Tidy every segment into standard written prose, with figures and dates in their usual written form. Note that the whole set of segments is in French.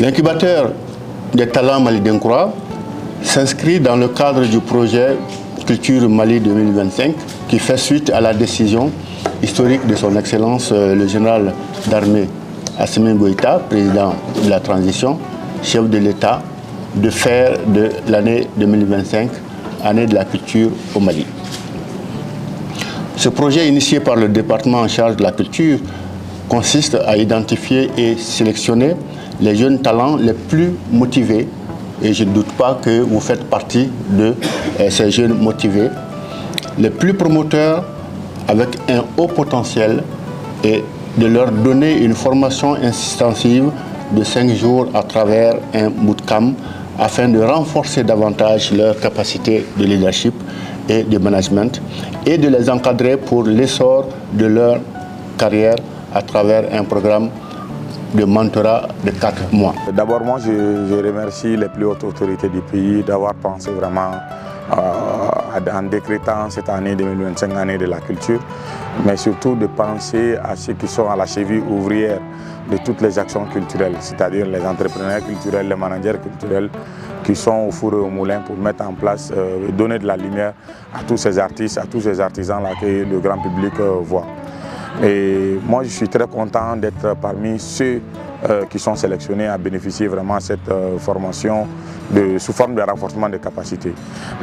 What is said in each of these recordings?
L'incubateur des talents Mali d'Incroix s'inscrit dans le cadre du projet Culture Mali 2025 qui fait suite à la décision historique de son Excellence le général d'armée Assimi Goïta, président de la transition, chef de l'État, de faire de l'année 2025 année de la culture au Mali. Ce projet initié par le département en charge de la culture consiste à identifier et sélectionner les jeunes talents les plus motivés, et je ne doute pas que vous faites partie de ces jeunes motivés, les plus promoteurs avec un haut potentiel, et de leur donner une formation intensive de 5 jours à travers un bootcamp afin de renforcer davantage leur capacité de leadership et de management et de les encadrer pour l'essor de leur carrière à travers un programme de mentorat de 4 mois. D'abord, moi, je remercie les plus hautes autorités du pays d'avoir pensé vraiment en décrétant cette année 2025, année de la culture, mais surtout de penser à ceux qui sont à la cheville ouvrière de toutes les actions culturelles, c'est-à-dire les entrepreneurs culturels, les managers culturels qui sont au four et au moulin pour mettre en place et donner de la lumière à tous ces artistes, à tous ces artisans-là que le grand public voit. Et moi, je suis très content d'être parmi ceux qui sont sélectionnés à bénéficier vraiment de cette formation sous forme de renforcement des capacités.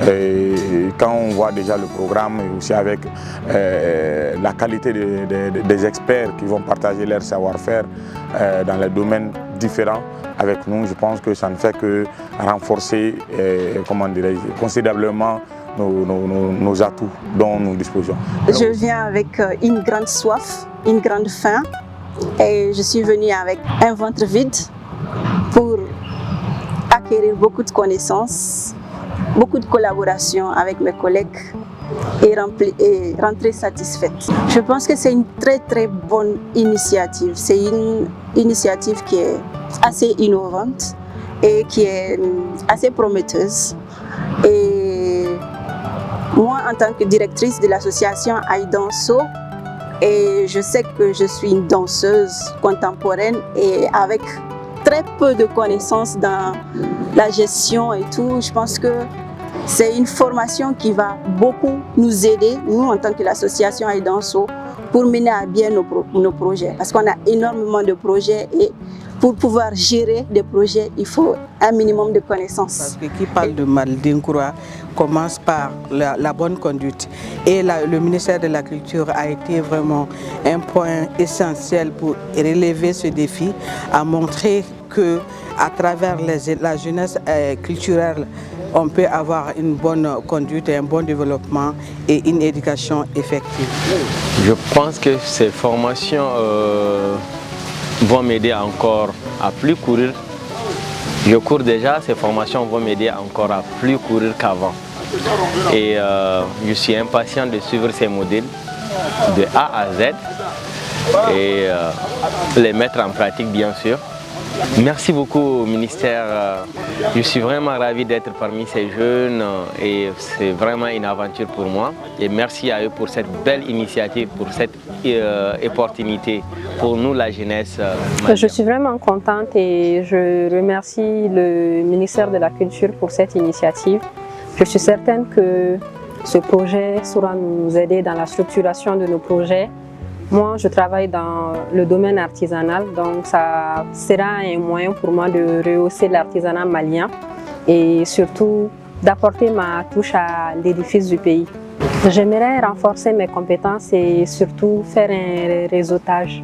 Et quand on voit déjà le programme et aussi avec la qualité des experts qui vont partager leur savoir-faire dans les domaines différents avec nous, je pense que ça ne fait que renforcer considérablement nos atouts dont nous disposons. Je viens avec une grande soif, une grande faim, et je suis venue avec un ventre vide pour acquérir beaucoup de connaissances, beaucoup de collaboration avec mes collègues et rentrer satisfaite. Je pense que c'est une très bonne initiative. C'est une initiative qui est assez innovante et qui est assez prometteuse. Et moi, en tant que directrice de l'association Aïdanso, et je sais que je suis une danseuse contemporaine et avec très peu de connaissances dans la gestion et tout, je pense que c'est une formation qui va beaucoup nous aider, nous en tant que l'association Aïdanso, pour mener à bien nos projets. Parce qu'on a énormément de projets et pour pouvoir gérer des projets, il faut un minimum de connaissances. Parce que qui parle de Mali d'Incroix commence par la bonne conduite. Et le ministère de la Culture a été vraiment un point essentiel pour relever ce défi, à montrer qu'à travers la jeunesse culturelle, on peut avoir une bonne conduite et un bon développement et une éducation effective. Je pense que ces formations vont m'aider encore à plus courir. Je cours déjà, ces formations vont m'aider encore à plus courir qu'avant. Et je suis impatient de suivre ces modèles de A à Z et les mettre en pratique bien sûr. Merci beaucoup au ministère, je suis vraiment ravi d'être parmi ces jeunes et c'est vraiment une aventure pour moi. Et merci à eux pour cette belle initiative, pour cette opportunité pour nous la jeunesse. Je suis vraiment contente et je remercie le ministère de la Culture pour cette initiative. Je suis certaine que ce projet saura nous aider dans la structuration de nos projets. Moi, je travaille dans le domaine artisanal, donc ça sera un moyen pour moi de rehausser l'artisanat malien et surtout d'apporter ma touche à l'édifice du pays. J'aimerais renforcer mes compétences et surtout faire un réseautage.